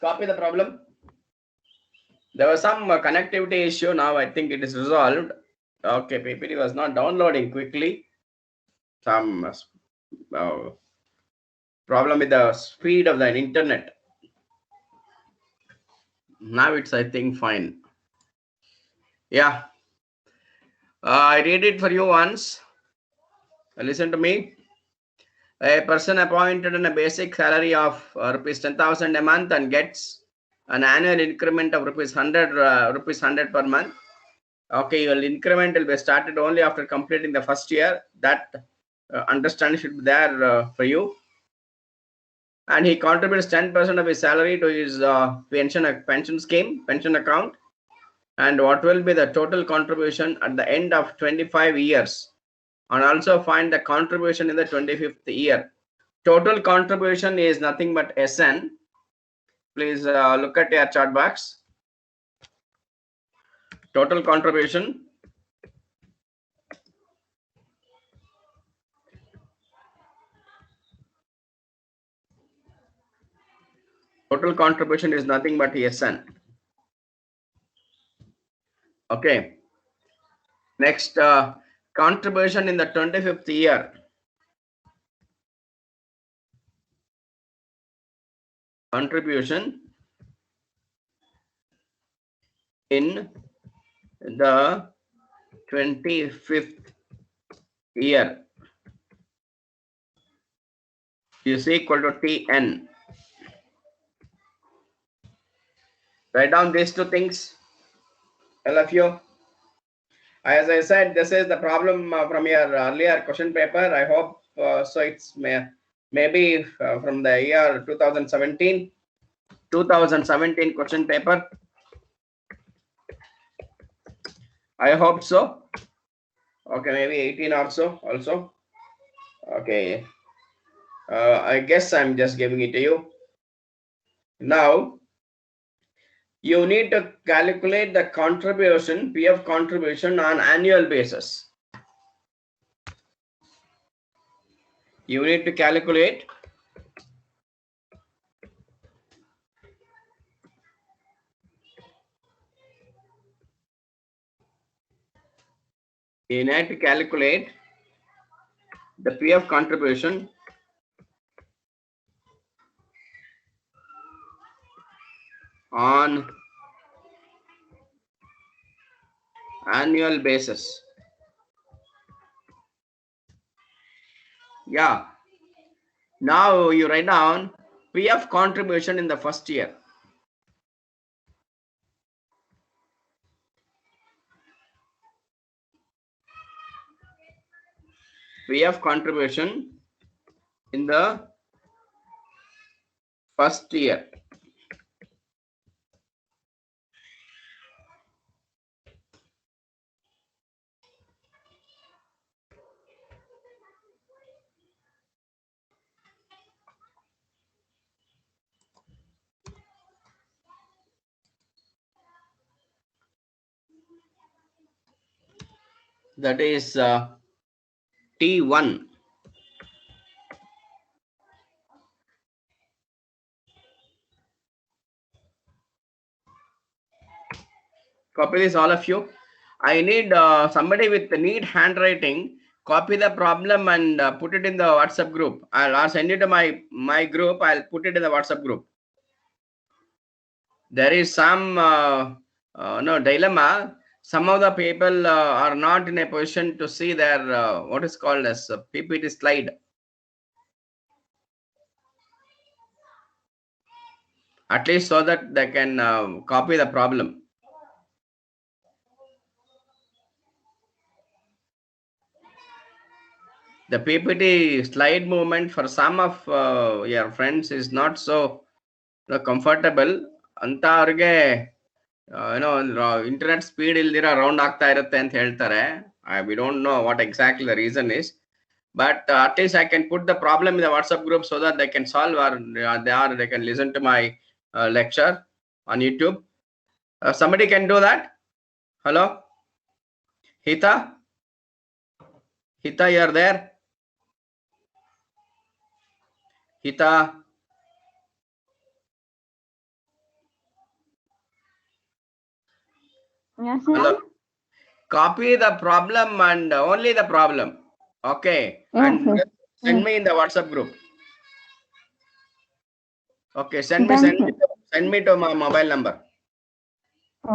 Copy the problem. There was some connectivity issue. Now I think it is resolved. Okay, PPT was not downloading quickly. Some problem with the speed of the internet. Now it's, I think, fine. Yeah. I read it for you once. Listen to me. A person appointed on a basic salary of rupees 10,000 a month and gets an annual increment of rupees 100 per month. Okay, your increment will be started only after completing the first year. That understanding should be there for you. And he contributes 10% of his salary to his pension scheme, pension account. And what will be the total contribution at the end of 25 years? And also find the contribution in the 25th year. Total contribution is nothing but SN. Please look at your chart box. Total contribution. Total contribution is nothing but SN. Okay. Next, contribution in the 25th year. Contribution in the 25th year is equal to TN. Write down these two things, all of you. As I said, this is the problem from your earlier question paper. I hope so. It's maybe from the year 2017 question paper. I hope so. Okay, maybe 18 or so also. Okay. I guess I'm just giving it to you. Now, you need to calculate the contribution, PF contribution on annual basis. You need to calculate the PF contribution on annual basis. Yeah. Now you write down PF contribution in the first year. PF contribution in the first year. That is T1. Copy this, all of you. I need somebody with neat handwriting. Copy the problem and put it in the WhatsApp group. I'll send it to my group. I'll put it in the WhatsApp group. There is some dilemma. Some of the people are not in a position to see their what is called as PPT slide. At least so that they can copy the problem. The PPT slide movement for some of your friends is not so comfortable. Anta ಅವ್ರಿಗೆ internet speed ಇಲ್ದಿರ round ಆಗ್ತಾ ಇರುತ್ತೆ ಅಂತ ಹೇಳ್ತಾರೆ. We don't know what exactly the reason is, but at least I can put the problem in the WhatsApp group so that they can solve or they can listen to my lecture on YouTube. Somebody can do that. Hello, Hita, you are there? Hita, Yes, sir. Hello. Copy the problem and only the problem. Okay. Yes, And sir. send me in the WhatsApp group. Okay. Send Thanks, sir. me to my mobile number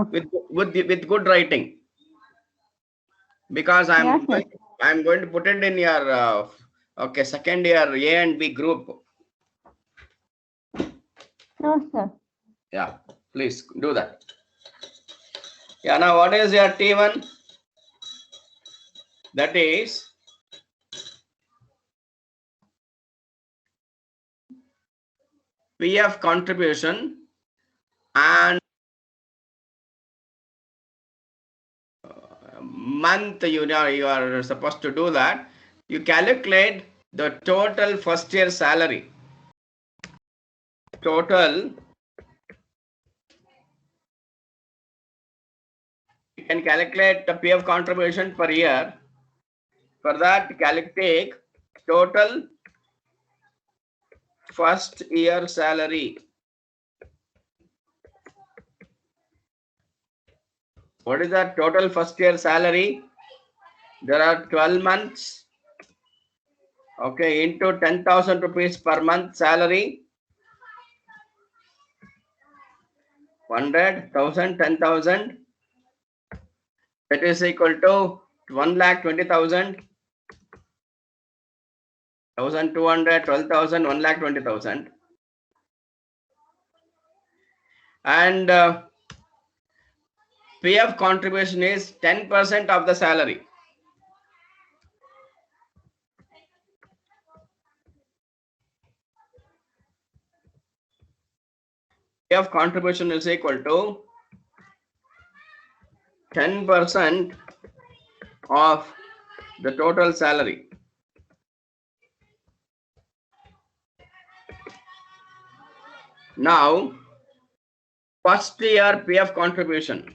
Okay. with good writing, because Yes, sir. I'm going to put it in your okay, second year A and B group. No, sir. Yeah. Please do that. Yeah. Now what is your T1? That is PF contribution and month. You know, you are supposed to do that. You calculate the total first year salary. Total, you can calculate the PF contribution per year. For that, take total first year salary. What is that total first year salary? There are 12 months. Okay, into 10,000 rupees per month salary. 100,000, 10,000. That is equal to 1,20,000. 1,200, 12,000, 1,20,000. And PF contribution is 10% of the salary. PF contribution is equal to 10% of the total salary. Now, first year PF contribution.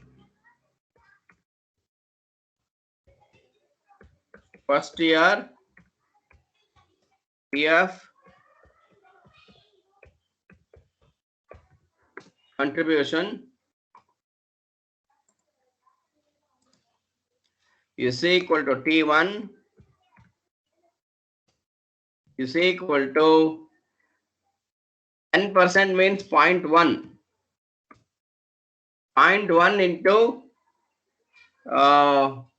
First year PF contribution is equal to T1 is equal to 10% means 0.1. 0.1 into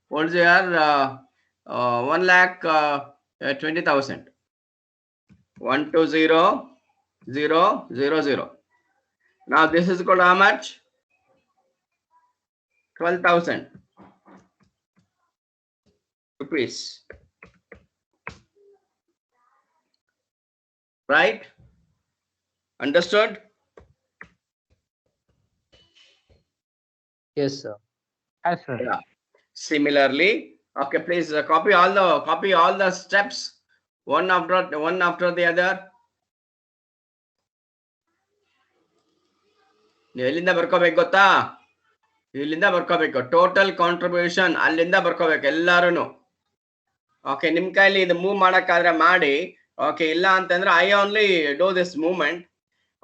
what is your 1,20,000. 120,000. Now this is equal to how much? 12,000 rupees. Right? Understood? Yes, sir. Yes, sir. Yeah. Similarly, okay, please copy all the steps one after the other. ನೀವು ಎಲ್ಲಿಂದ ಬರ್ಕೋಬೇಕು ಗೊತ್ತಾ? ಇಲ್ಲಿಂದ ಬರ್ಕೋಬೇಕು. Total contribution ಅಲ್ಲಿಂದ ಬರ್ಕೋಬೇಕು ಎಲ್ಲಾರು. Okay, ನಿಮ್ ಕೈಲಿ ಇದು move ಮಾಡಕ್ಕಾದ್ರೆ ಮಾಡಿ. ಓಕೆ, ಇಲ್ಲ ಅಂತಂದ್ರೆ I only do this movement.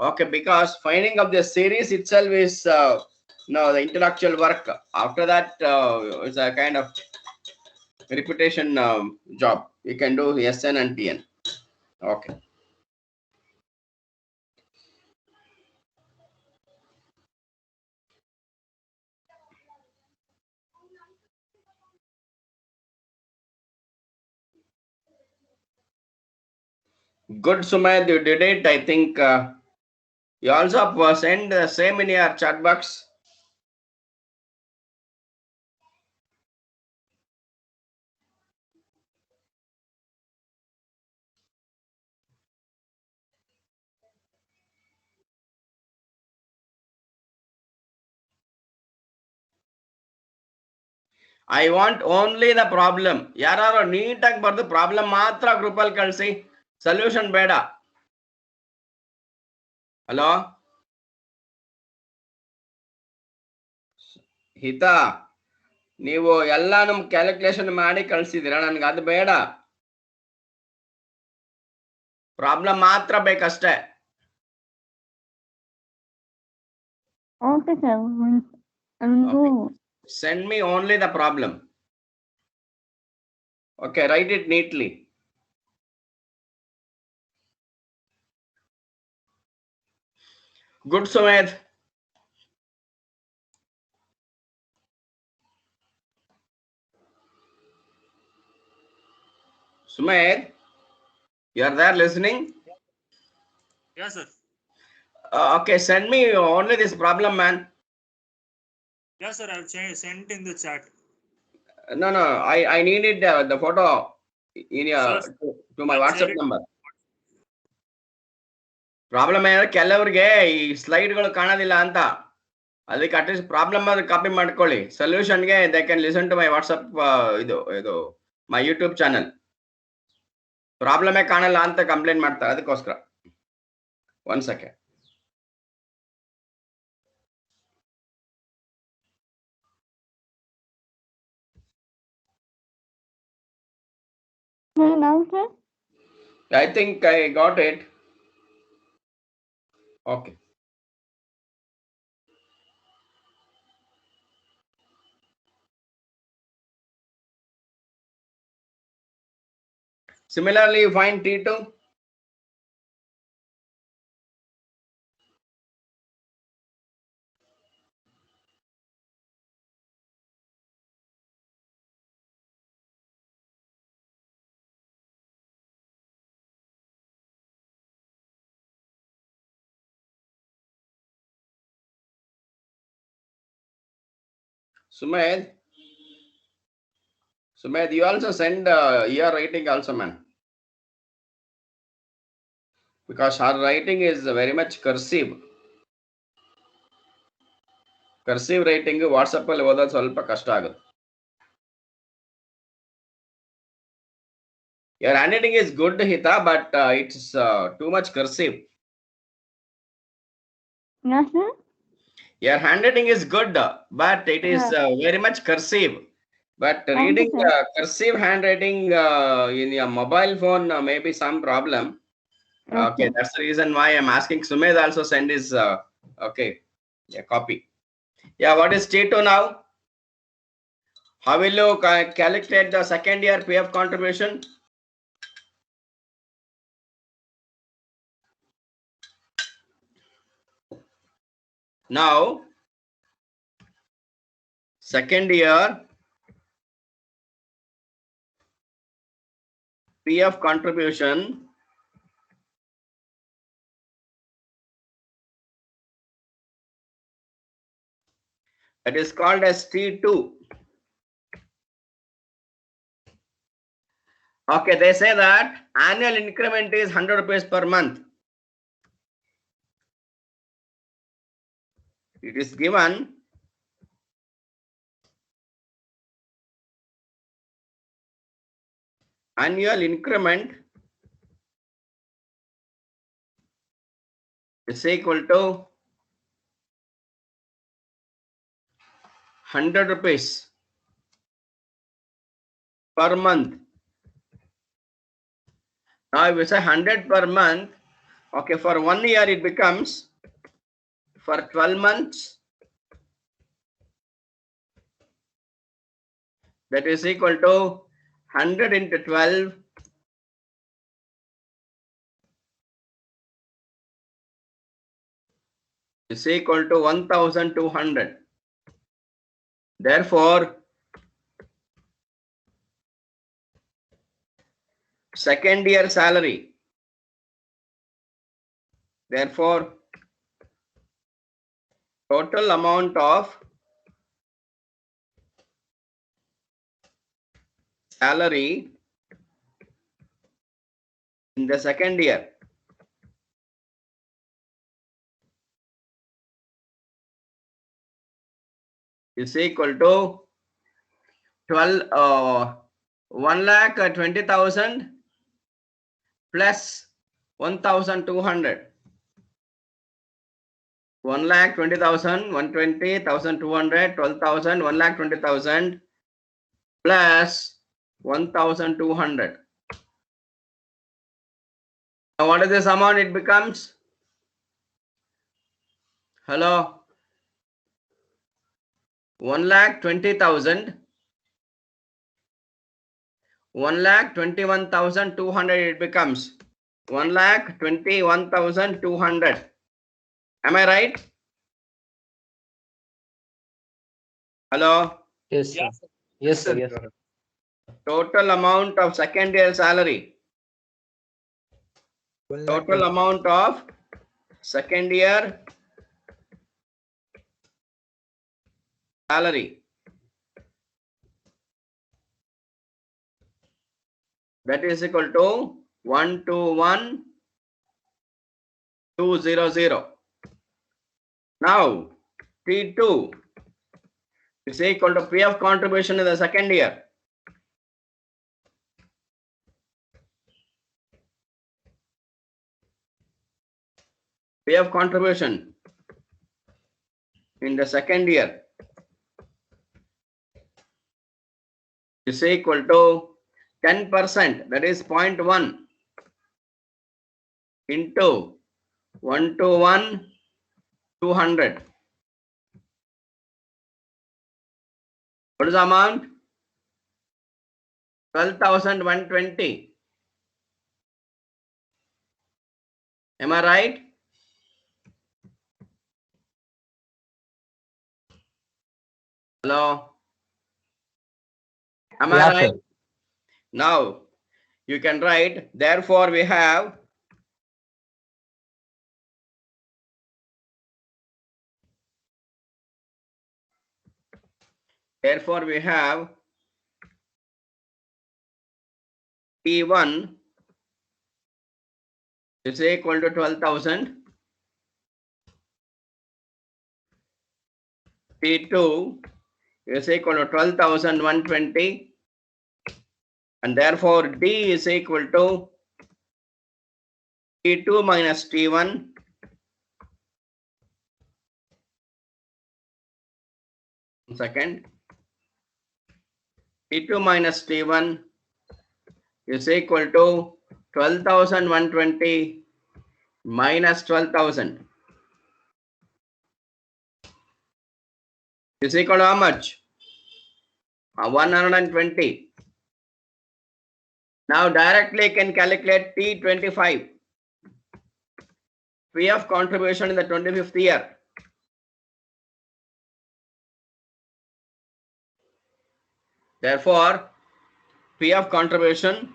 Okay, because finding of this series it self is the intellectual work. After that, it's a kind of repetition job. You can do SN and TN. Okay. Good, Sumay, you did it. I think you also send the same in your chat box. I want only the problem. ಯಾರು ನೀಟಾಗಿ ಬರ್ದು problem ಮಾತ್ರ group ಅಲ್ಲಿ ಕಳಿಸಿ, solution ಬೇಡ. Hello ಹಿತಾ, ನೀವು ಎಲ್ಲ ನಮ್ ಕ್ಯಾಲ್ಕುಲೇಷನ್ ಮಾಡಿ ಕಳ್ಸಿದೀರಾ, ನನ್ಗೆ ಅದು ಬೇಡ. ಪ್ರಾಬ್ಲಮ್ ಮಾತ್ರ ಬೇಕಷ್ಟೇ. Okay, sir. I will go. Send me only the problem. Okay, write it neatly. Good, Sumedh. Sumedh, you are there listening? Yes, sir. Okay, send me only this problem, man. Yes, sir. I've sent in the chat. No, I needed the photo in your Sure. to my I'll share WhatsApp it. number. Problem ಏನಂದ್ರೆ ಕೆಲವರಿಗೆ ಈ ಸ್ಲೈಡ್ಗಳು ಕಾಣೋದಿಲ್ಲ ಅಂತ, ಅದಕ್ಕೆ at least problem ಅದು copy ಮಾಡ್ಕೊಳ್ಳಿ. ಸೊಲ್ಯೂಷನ್ಗೆ they can listen to my WhatsApp ಇದು ಮೈ ಯೂಟ್ಯೂಬ್ ಚಾನಲ್. ಪ್ರಾಬ್ಲಮೇ ಕಾಣಲ್ಲ ಅಂತ ಕಂಪ್ಲೇಂಟ್ ಮಾಡ್ತಾರೆ, ಅದಕ್ಕೋಸ್ಕರ. One second. I think I got it. Okay. Similarly, you find T2. Sumedh, you also send your writing also, man. Because her writing is very much cursive. Cursive writing WhatsApp ಅಲ್ಲಿ ಓದೋದು ಸ್ವಲ್ಪ ಕಷ್ಟ ಆಗುತ್ತೆ. Your handwriting is good, Hita, but it's too much cursive. Yes, sir. Your handwriting is good, but it is very much cursive. But Thank you, reading sir. cursive handwriting in your mobile phone may be some problem. Okay, that's the reason why I'm asking Sumedh also send his okay, yeah, copy. Yeah, what is T2 now? How will you calculate the second year PF contribution? Now, second year PF contribution that is called as T2. Okay, they say that annual increment is 100 rupees per month. It is given annual increment is equal to 100 rupees per month. Now, if we say 100 per month, okay, for 1 year it becomes, for 12 months, that is equal to 100 into 12 is equal to 1,200. Therefore, second year salary, therefore, total amount of salary in the second year is equal to 1,20,000 plus 1,200. 1,20,000, 120,200, 12,000, 1,20,000 plus 1,200. Now, what is this amount? It becomes, hello, 1,20,000, 1,21,200. It becomes 1,21,200. Am I right? Hello? Yes, sir. Yes, sir. Yes, sir. Total amount of second year salary. Total amount of second year salary. That is equal to 121,200. Now, T2 is equal to PF contribution in the second year. PF contribution in the second year is equal to 10%, that is 0.1 into 121,200. What is the amount? 12,120. Am I right? Hello? Am I Yeah, right? sir. Now, you can write, therefore we have T1 is equal to 12,000. T2 is equal to 12,120. And therefore D is equal to T2 minus T1 . Second, T2 minus T1 is equal to 12,120 minus 12,000 is equal to how much? 120. Now directly can calculate T25, PF contribution in the 25th year. Therefore, PF contribution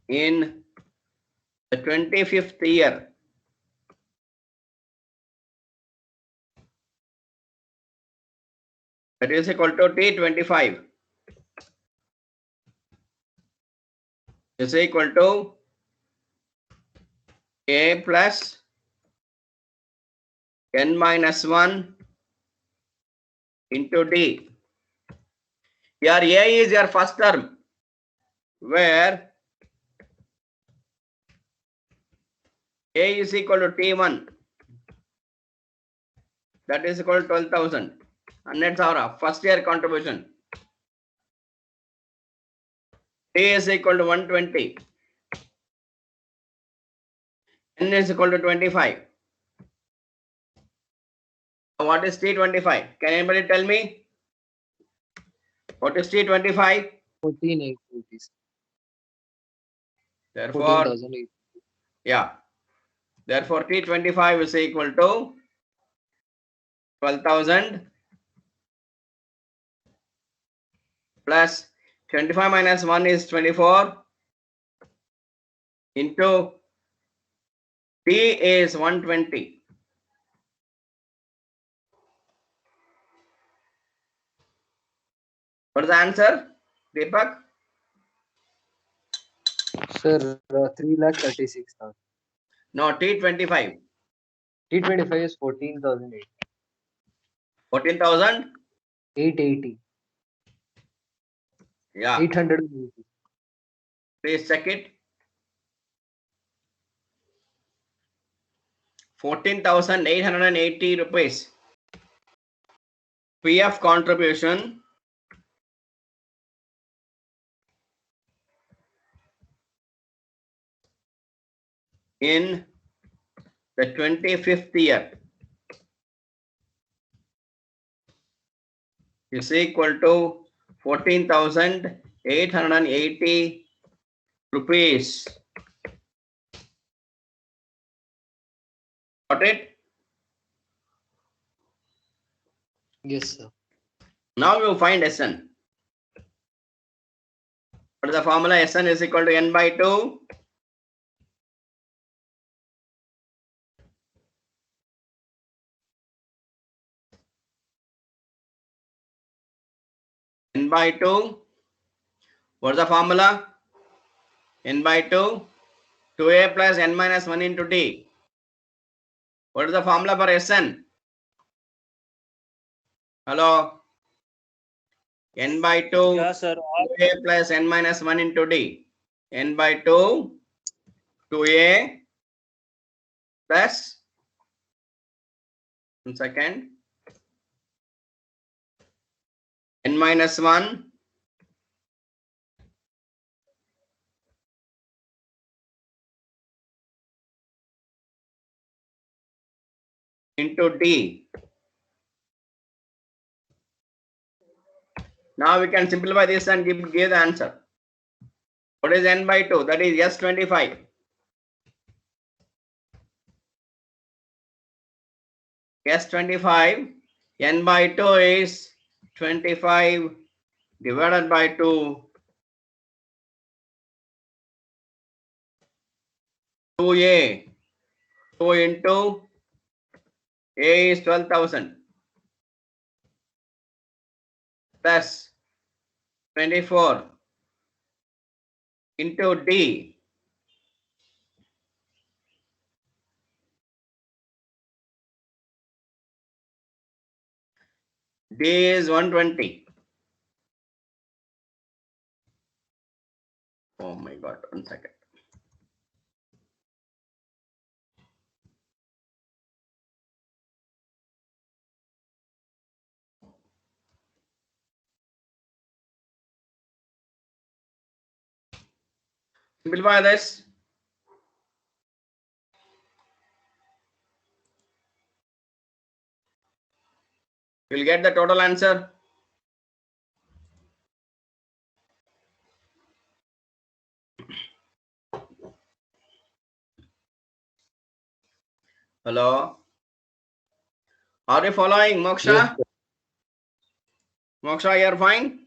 in the 25th year that is equal to T25 is equal to A plus n minus 1 into D. Your A is your first term, where A is equal to T1, that is equal to 12,000. And that's our first year contribution. T is equal to 120. N is equal to 25. What is T25? Can anybody tell me? What is T25? 14,880. Therefore, 14,880. yeah. Therefore, T25 is equal to 12,000 plus 25 minus 1 is 24 into T is 120. What is the answer, Deepak? Sir, 3,36,000. No, T25. T25 is 14,880. 14,000? 880. Yeah. 880. Please check it. 14,880 rupees. PF contribution in the 25th year is equal to 14,880 rupees. Got it? Yes, sir. Now you find Sn. What is the formula? Sn is equal to n by 2. N by 2. What is the formula? N by 2. 2a plus n minus 1 into d. What is the formula for Sn? Hello? N by 2. Yeah, sir. 2a plus n minus 1 into d. N by 2. 2a plus 1 second. N minus 1 into d. Now we can simplify this and give the answer. What is n by 2? That is S25. S25. N by 2 is 25 divided by 2. 2a. 2 into a is 12,000 plus 24 into d. D is 120. Oh my God, 1 second. Simplify this. You'll get the total answer. Hello? Are you following, Moksha? Yes, sir. Moksha, you're fine?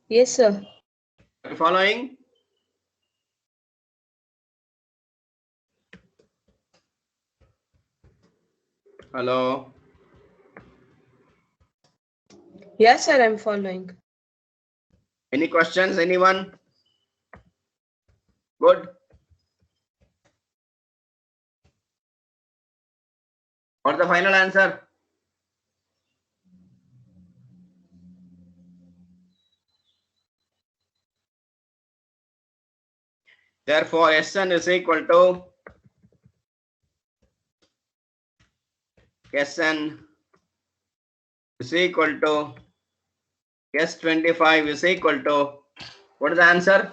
Yes, sir. Are you following? Hello? Yes, sir, I'm following. Any questions, anyone? Good. What's the final answer? Therefore, Sn is equal to Sn is equal to S25 is equal to, what is the answer?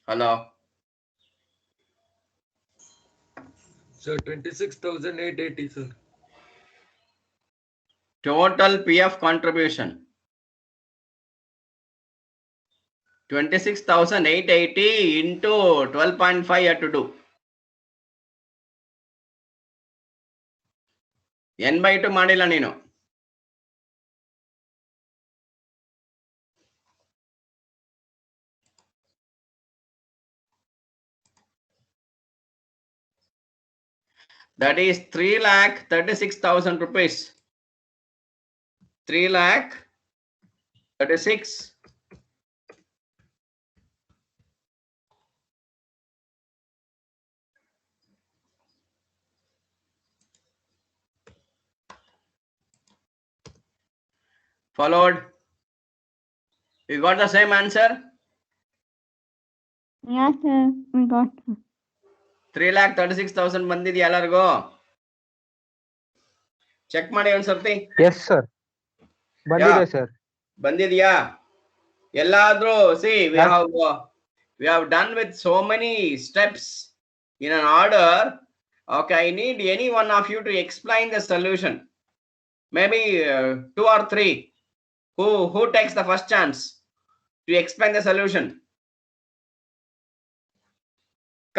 Hello? Sir, 26,880, sir. Total PF contribution 26,880 into 12.5 you have to do. N by 2 ಮಾಡಿಲ್ಲ ನೀನು. That is 3,36,000 rupees. 3,36,000. Followed. You got the same answer? Yeah, sir. We got. 3,36,000 ಬಂದಿದೆಯಾ ಎಲ್ಲರಿಗೂ? Check ಮಾಡಿ ಒಂದ್ಸರ್ತಿ. Yes, sir. ಬಂದಿದೆ sir. ಬಂದಿದೆಯಾ? ಎಲ್ಲಾದ್ರೂ see Yes. we have done with so many steps in an order. Okay, I need any one of you to explain the solution. Maybe 2 or 3. Who takes the first chance to explain the solution?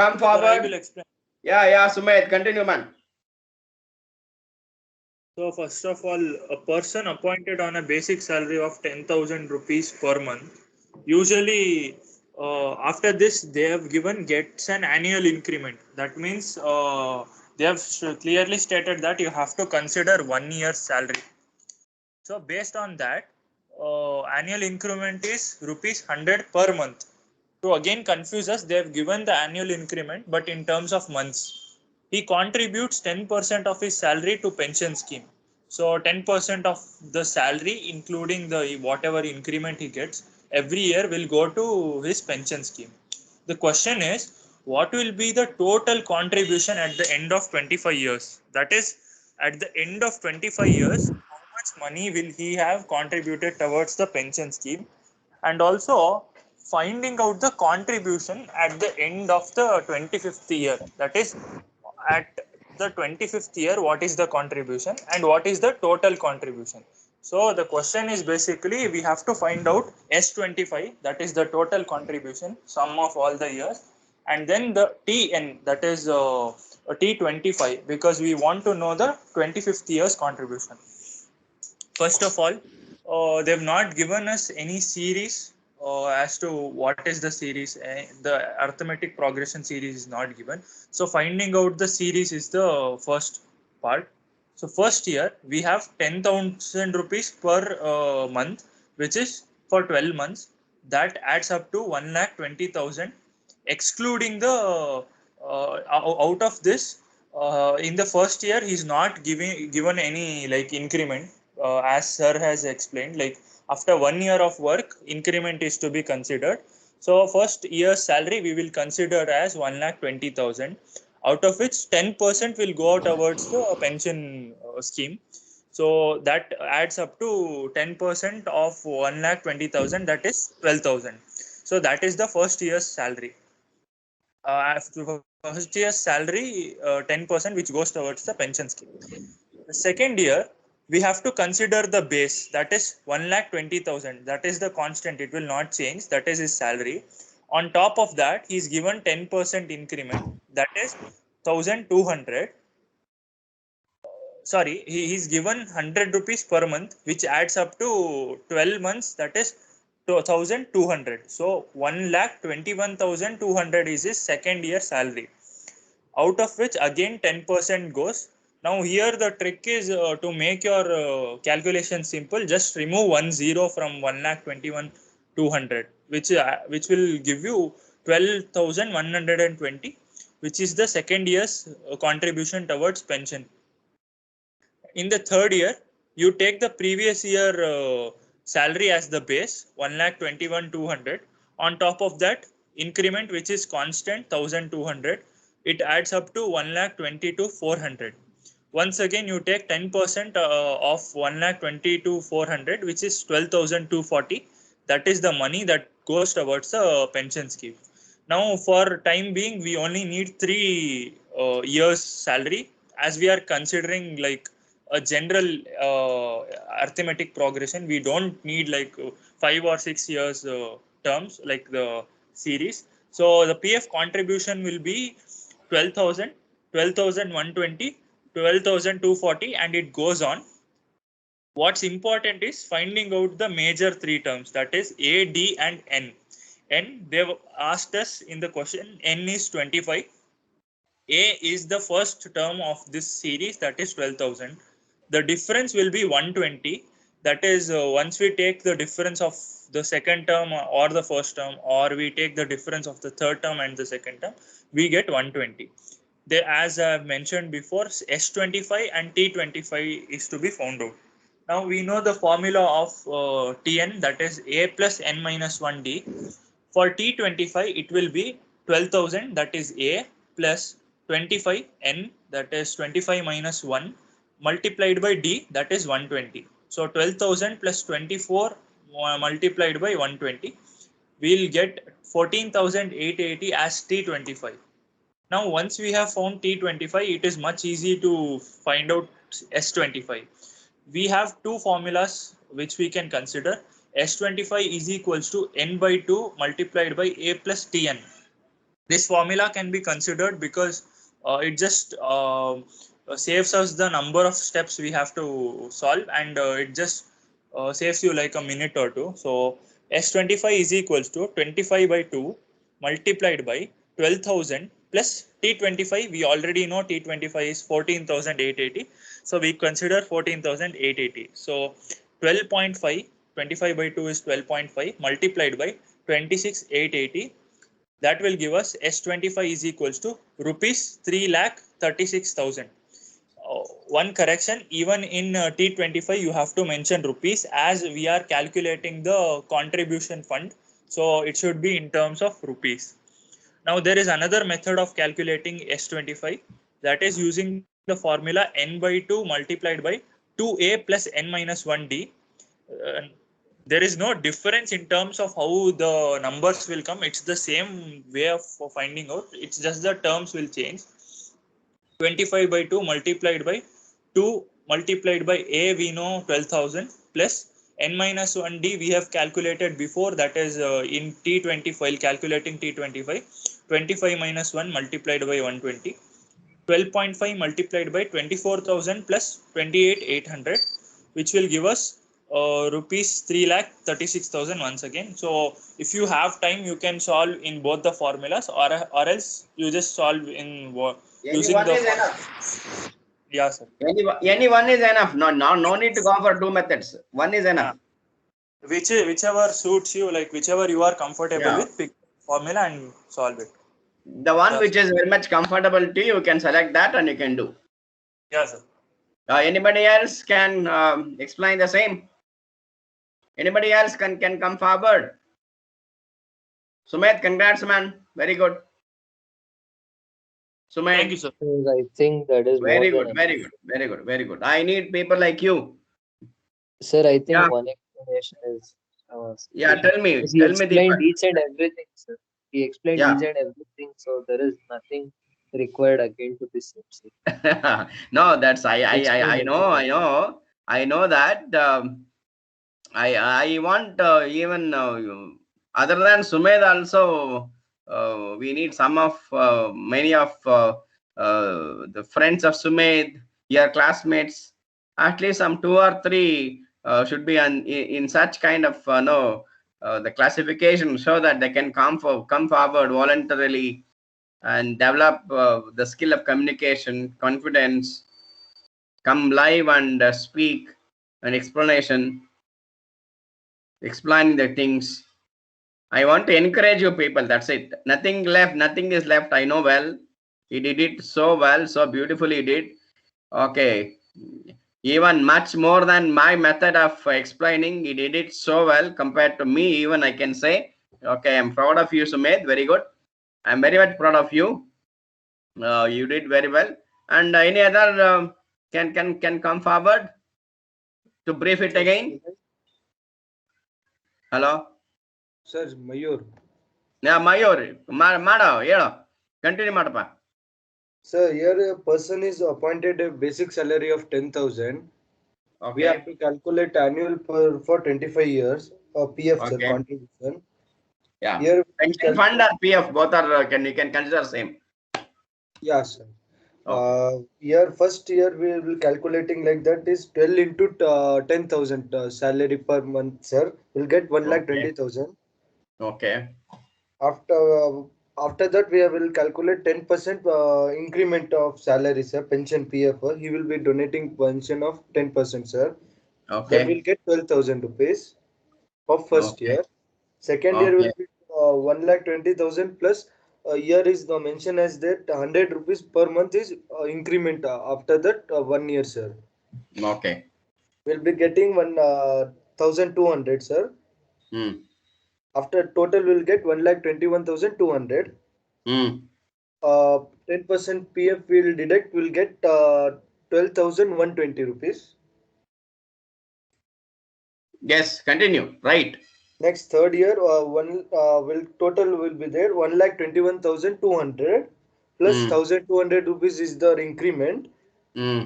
Come Sir, forward. I will explain. Yeah, Sumedh, continue, man. So first of all, a person appointed on a basic salary of 10,000 rupees per month, usually after this they have gets an annual increment. That means they have clearly stated that you have to consider 1 year's salary. So based on that, annual increment is rupees 100 per month. To again confuse us, they have given the annual increment, but in terms of months. He contributes 10% of his salary to pension scheme. So 10% of the salary, including the whatever increment he gets, every year will go to his pension scheme. The question is, what will be the total contribution at the end of 25 years? That is, at the end of 25 years, how much money will he have contributed towards the pension scheme? And also finding out the contribution at the end of the 25th year. That is, at the 25th year, what is the contribution and what is the total contribution? So the question is basically we have to find out S25, that is the total contribution, sum of all the years, and then the TN, that is T25, because we want to know the 25th year's contribution. First of all, they've not given us any series as to what is the series. The arithmetic progression series is not given. So finding out the series is the first part. So first year we have 10,000 rupees per month, which is for 12 months. That adds up to 1,20,000, excluding the out of this. In the first year, he's not given any like increment, as sir has explained. Like after 1 year of work, increment is to be considered. So first year's salary we will consider as 1,20,000, out of which 10% will go towards the pension scheme. So that adds up to 10% of 1,20,000, that is 12,000. So that is the first year's salary. After first year's salary, 10% which goes towards the pension scheme. The second year, we have to consider the base, that is 1,20,000. That is the constant, it will not change. That is his salary. On top of that, he is given 10% increment, that is 1,200. Sorry, he is given 100 rupees per month, which adds up to 12 months, that is 2,200. So 1,21,200 is his second year salary, out of which again 10% goes. Now here the trick is to make your calculation simple, just remove 10 from 1,21,200, which will give you 12,120, which is the second year's contribution towards pension. In the third year, you take the previous year salary as the base, 1,21,200. On top of that, increment which is constant, 1,200. It adds up to 1,22,400. Once again, you take 10% of 1,22,400, which is 12,240. That is the money that goes towards the pension scheme. Now, for time being, we only need 3 years salary, as we are considering like a general arithmetic progression. We don't need like 5 or 6 years terms like the series. So the PF contribution will be 12,000, 12,120, 12,240, and it goes on. What's important is finding out the major 3 terms, that is A, D, and N. N, they've asked us in the question, N is 25. A is the first term of this series, that is 12,000. The difference will be 120. That is, once we take the difference of the second term or the first term, or we take the difference of the third term and the second term, we get 120. As I have mentioned before, S25 and T25 is to be found out. Now we know the formula of Tn, that is A plus N minus 1D. For T25, it will be 12,000, that is A, plus 25 N, that is 25 minus 1, multiplied by D, that is 120. So 12,000 plus 24 multiplied by 120, we'll get 14,880 as T25. Now, once we have found T25, it is much easy to find out S25. We have two formulas which we can consider. S25 is equals to N by 2 multiplied by A plus Tn. This formula can be considered because it just saves us the number of steps we have to solve, and it just saves you like a minute or two. So S25 is equals to 25 by 2 multiplied by 12,000 plus T25. We already know T25 is 14,880. So we consider 14,880. So 12.5, 25 by 2 is 12.5 multiplied by 26,880. That will give us S25 is equals to rupees 3,36,000. One correction, even in T25 you have to mention rupees, as we are calculating the contribution fund, so it should be in terms of rupees. Now there is another method of calculating S25, that is using the formula N by 2 multiplied by 2A plus N minus 1D. There is no difference in terms of how the numbers will come. It's the same way of finding out. It's just the terms will change. 25 by 2 multiplied by 2 multiplied by A, we know 12,000, plus N minus 1D we have calculated before, that is in T25, calculating T25, 25 minus 1 multiplied by 120, 12.5 multiplied by 24,000 plus 28,800, which will give us rupees 3,36,000 once again. So if you have time, you can solve in both the formulas, or else you just solve in using Anyone the is enough. Yeah, sir. Anyone is enough. No need to go for two methods. One is enough. Whichever suits you, like whichever you are comfortable Yeah. with, pick formula and solve it. The one Yes. which is very much comfortable to you, you can select that and you can do. Yeah, sir. Anybody else can explain the same? Anybody else can come forward? Sumit, congrats, man. Very good. Sumit. Thank you, sir. Sir, I think that is Very more good, than very good, very good, very good. I need people like you. Sir, I think Yeah. one explanation is Yeah, tell me, he tell me explained the. each and everything, sir. He explained Yeah. each and everything, so there is nothing required again to be said, sir. No, that's I Explained know, everything. I know that. I want even other than Sumed also we need some of many of the friends of Sumed, your classmates, at least some 2 or 3 should be in such kind of the classification, so that they can come forward voluntarily and develop the skill of communication, confidence, come live and speak an explanation, explaining the things. I want to encourage you people. That's it. Nothing left. Nothing is left. I know well. He did it so well, so beautifully he did. Okay. Even much more than my method of explaining. He did it so well compared to me. Even I can say, okay, I'm proud of you, Sumit. Very good. I'm very much proud of you. You did very well. And any other can come forward to brief it again. Hello. Sir, Mayur. Yeah, Mayur. Mada, continue, Madapa. Sir, here a person is appointed a basic salary of 10,000. We have Okay. to calculate annual for 25 years PF sir, Okay. contribution. Yeah. Here we Pension fund or PF, both are you can consider same. yeah, sir. Okay. Here first year we will calculating like that is 12 into 10,000 salary per month, sir. We'll get 1,20,000. Okay. After that we will calculate 10% increment of salary, sir. Pension PF. He will be donating pension of 10%, sir. Then Okay. we'll get 12,000 rupees of first Okay. year. Second year will Okay. be 1,20,000 plus. Year is the mention as that 100 rupees per month is increment. After that 1 year, sir. Okay. We'll be getting 1,200, sir. Hmm. After total will get 1,21,200. Hmm. 10% PF will deduct will get 12,120 rupees. Yes, continue. Right. Next third year, one will total will be there 1,21,200 plus Hmm. 1,200 rupees is the increment. Hmm.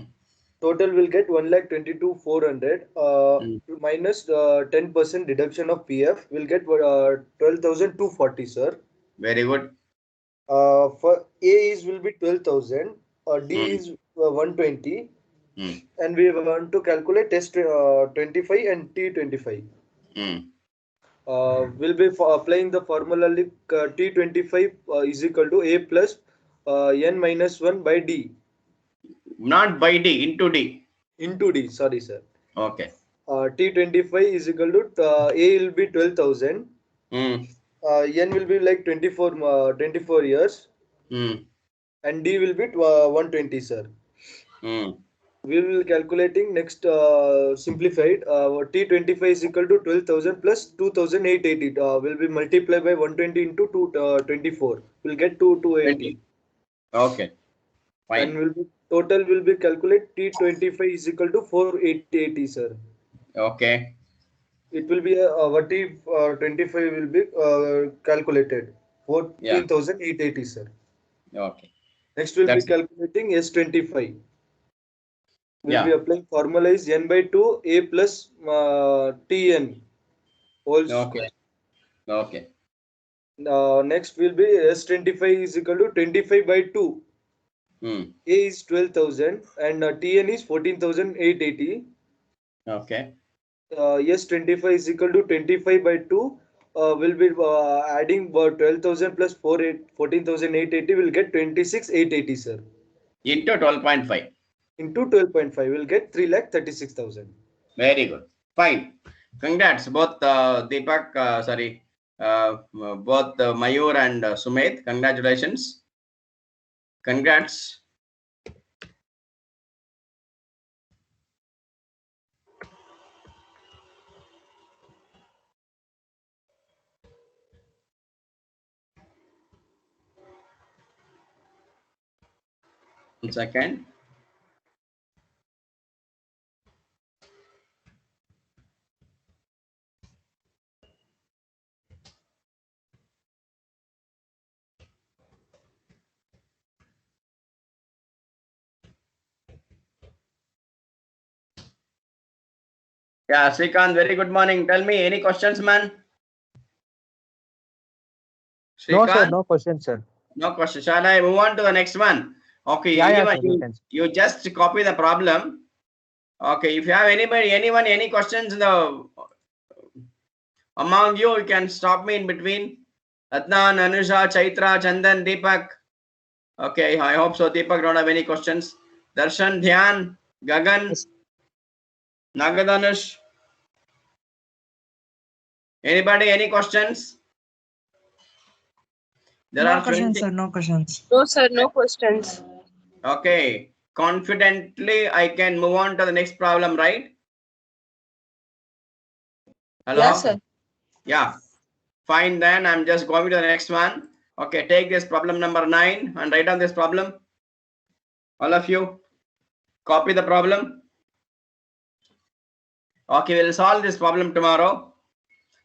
Total will get 1,22,400 Hmm. minus 10% deduction of PF will get 12,240, sir. Very good. For A is will be 12,000, D Hmm. is 120, Hmm. and we want to calculate test 25 and T25. Hmm. We'll be applying the formula like T25 is equal to A plus N minus 1 by D Not by D, into D. into D. Sorry, sir. Okay. T25 is equal to A will be 12,000. Hmm. N will be like 24 years, Hmm. and D will be 120, sir. Hmm. We will calculating next simplified. T25 is equal to 12,000 plus 2,880. Will be multiplied by 120 into 24. We'll get 20. 280. Okay. And Fine. will be total will be calculate T25 is equal to 480, sir. Okay. It will be what if 25 will be calculated Yeah. 14,880, sir. Okay. Next we'll be That's it. calculating S25. We'll be Yeah. applying formula is n by 2 a plus Tn whole Okay. square. Okay. Next will be S25 is equal to 25 by 2. Hmm. A is 12,000 and Tn is 14,880. Okay. S25 is equal to 25 by 2. Will be adding 12,000 plus 14,880 will get 26,880, sir. Into 12.5. Into 12.5 will get 3,36,000. Very good. Fine. Congrats, both Deepak, sorry, both Mayur and Sumit. Congratulations. Congrats. One second. Yeah, Srikanth, very good morning. Tell me, any questions, man? No, sir. Srikanth? No question, sir. No question. Shall I move on to the next one? Okay, Yeah, anyone, sir. You can. you just copy the problem. Okay, if you have any questions among you, you can stop me in between. Adnan, Anusha, Chaitra, Chandan, Deepak. Okay, I hope so. Deepak don't have any questions. Darshan, Dhyan, Gagan, Yes. Nagadanush. Anybody, any questions? There No are questions, 20. sir. No questions. No, sir, no questions. Okay, confidently I can move on to the next problem, right? Hello? Yeah, sir. Yeah. Fine, then I'm just going to the next one. Okay, take this problem number 9 and write down this problem. All of you, copy the problem. Okay, we'll solve this problem tomorrow.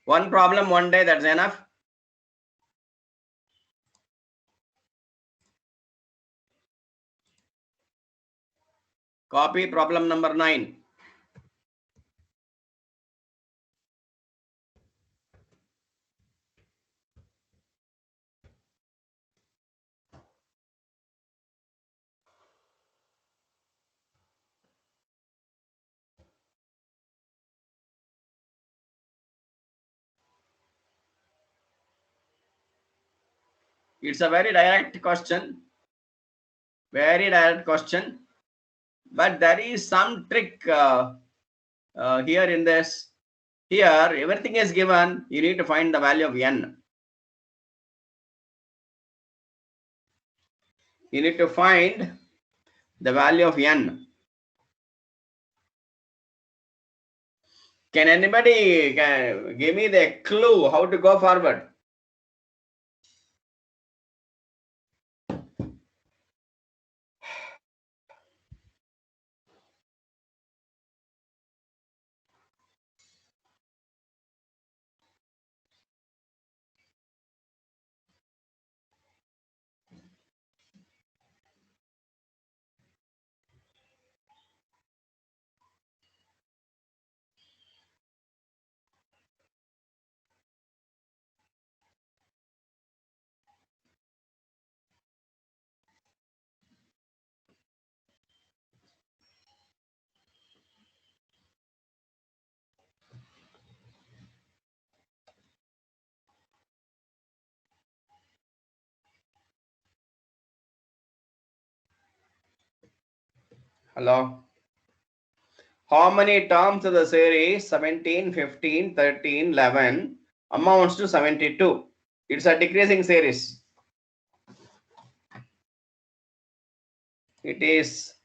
One problem, one day, that's enough. Copy problem number 9. It's a very direct question. Very direct question. But there is some trick here in this. Here, everything is given. You need to find the value of n. You need to find the value of n. Can anybody give me the clue how to go forward? Hello? How many terms of the series 17, 15, 13, 11 amounts to 72? It's a decreasing series. It is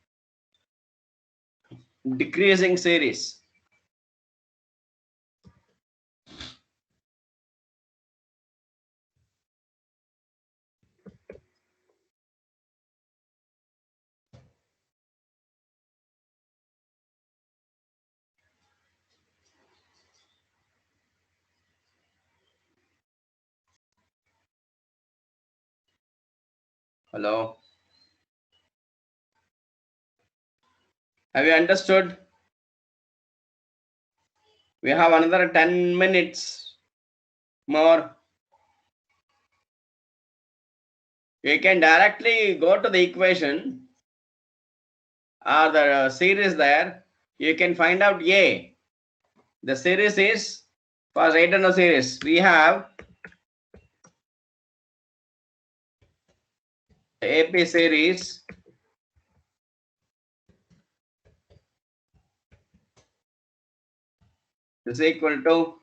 decreasing series. Hello? Have you understood? We have another 10 minutes more. You can directly go to the equation or the series there. You can find out A. The series is, for Radon series, we have AP series is equal to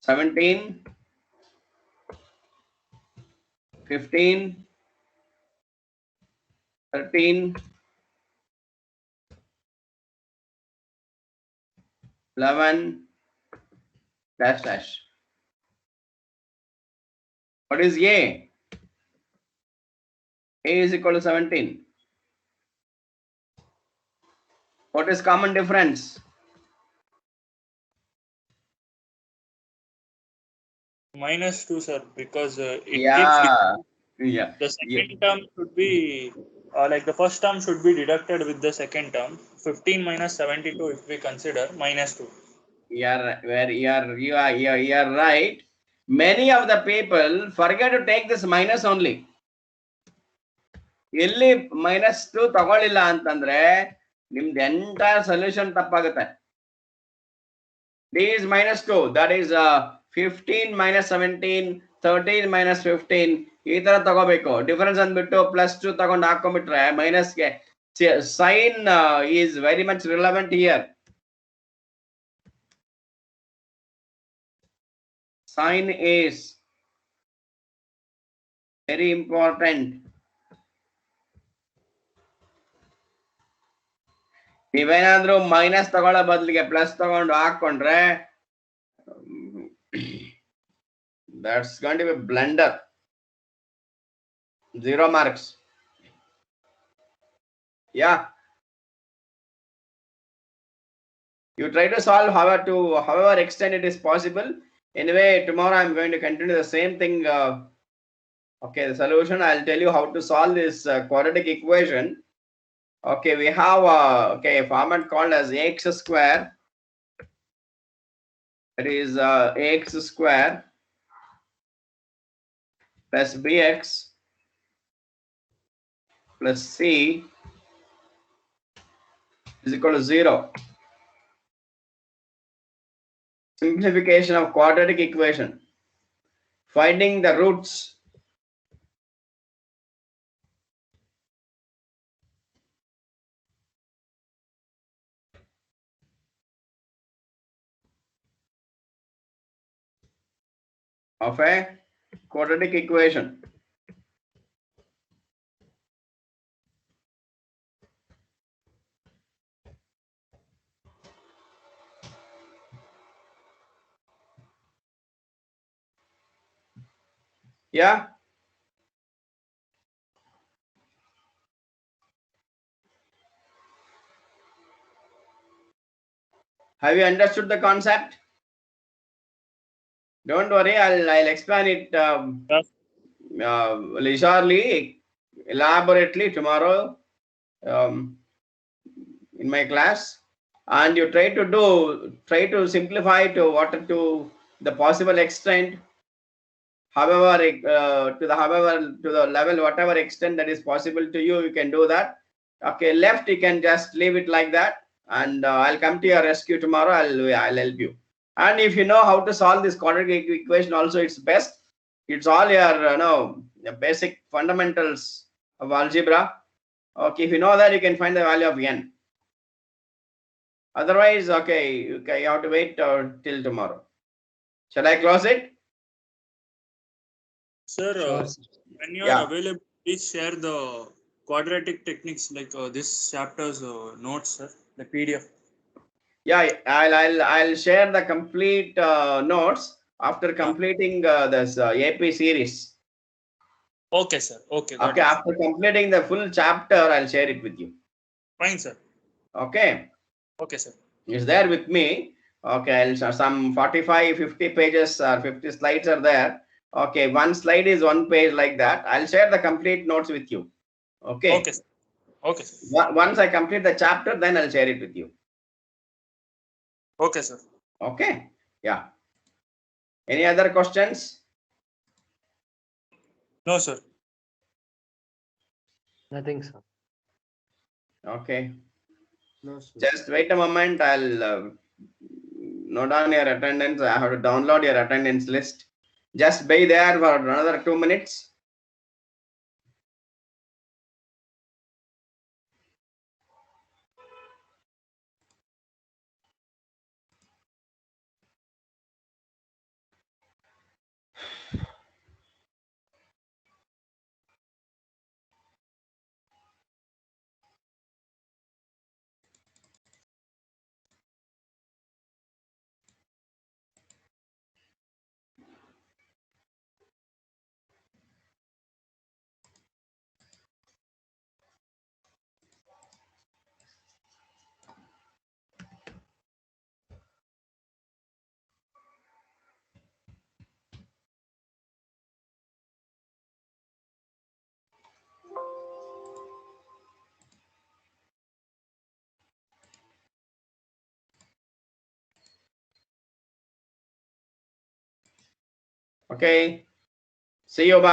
17, 15, 13, 11, dash dash. What is A? A is equal to 17. What is common difference? -2, sir, because it keeps Yeah. the second term should be like the first term should be deducted with the second term. 15 minus 72 if we consider -2. You are right. Many of the people forget to take this minus only. ಎಲ್ಲಿ -2 ತಗೊಳ್ಳಿಲ್ಲ ಅಂತಂದ್ರೆ ನಿಮ್ದು entire solution ತಪ್ಪಾಗುತ್ತೆ. D is -2, that is 15 minus 17, 13 minus 15 ಈ ತರ ತಗೋಬೇಕು. Difference ಅಂದ್ಬಿಟ್ಟು +2 ತಗೊಂಡು ಹಾಕೊಂಡ್ಬಿಟ್ರೆ ಮೈನಸ್ಗೆ sign is very much relevant here. Sign is very important. ನೀವೇನಾದ್ರೂ ಮೈನಸ್ ತಗೊಳ್ಳೋ ಬದಲಿಗೆ ಪ್ಲಸ್ ತಗೊಂಡು ಹಾಕೊಂಡ್ರೆ that's going to be blunder. 0 marks. Yeah. You try to solve however extent it is possible. Anyway, tomorrow I'm going to continue the same thing. Okay, the solution, I'll tell you how to solve this quadratic equation. Okay, we have a format called as ax square. It is ax square plus bx plus c is equal to 0. Simplification of quadratic equation. Finding the roots. Of a quadratic equation. Yeah. Have you understood the concept? Don't worry, I'll explain it Yes. leisurely, elaborately tomorrow in my class. And you try to simplify to the possible extent, however to the level whatever extent that is possible to you, you can do that. Okay, left you can just leave it like that, and I'll come to your rescue tomorrow. I'll help you. And if you know how to solve this quadratic equation also, it's best. It's all your the basic fundamentals of algebra. Okay, if you know that, you can find the value of n. Otherwise, okay, you have to wait till tomorrow. Shall I close it? Sir, Sure. when you are Yeah. available, please share the quadratic techniques like this chapter's notes, sir, the PDF. Yeah, I'll share the complete notes after completing this AP series. Okay, sir. Okay, got Okay, it. after completing the full chapter, I'll share it with you. Fine, sir. Okay, Okay, sir. it's there with me. Okay, some 45, 50 pages or 50 slides are there. Okay, one slide is one page like that. I'll share the complete notes with you. Okay. Okay, sir. Okay, sir. Once I complete the chapter, then I'll share it with you. Okay, sir. Okay. Yeah. Any other questions? No, sir. Nothing, sir. Okay. No, sir. Just wait a moment. I'll note down your attendance. I have to download your attendance list. Just be there for another 2 minutes. Okay. See you. Bye.